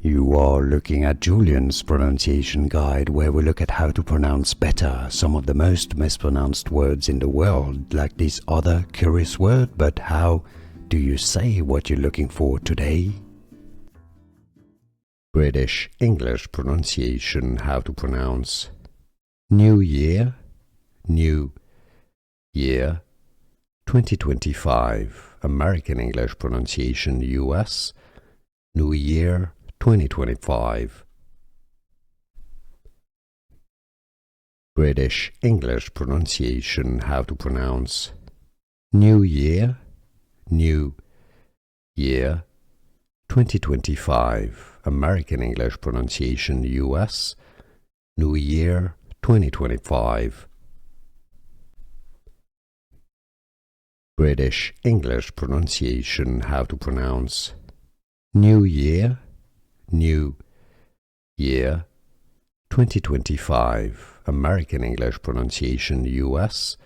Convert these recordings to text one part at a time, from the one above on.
You are looking at Julian's pronunciation guide, where we look at how to pronounce better some of the most mispronounced words in the world, like this other curious word. But how do you say what you're looking for today? British English pronunciation, how to pronounce New Year, New Year, 2025. American English pronunciation, US, New Year, 2025. British English pronunciation, how to pronounce New Year, New Year, 2025. American English pronunciation, US, New Year, 2025. British English pronunciation, how to pronounce New Year, New Year, 2025. American English pronunciation, US,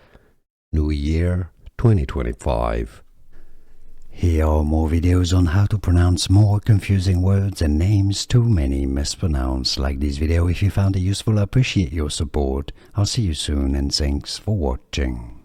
New Year, 2025. Here are more videos on how to pronounce more confusing words and names too many mispronounced. Like this video if you found it useful. I appreciate your support. I'll see you soon and thanks for watching.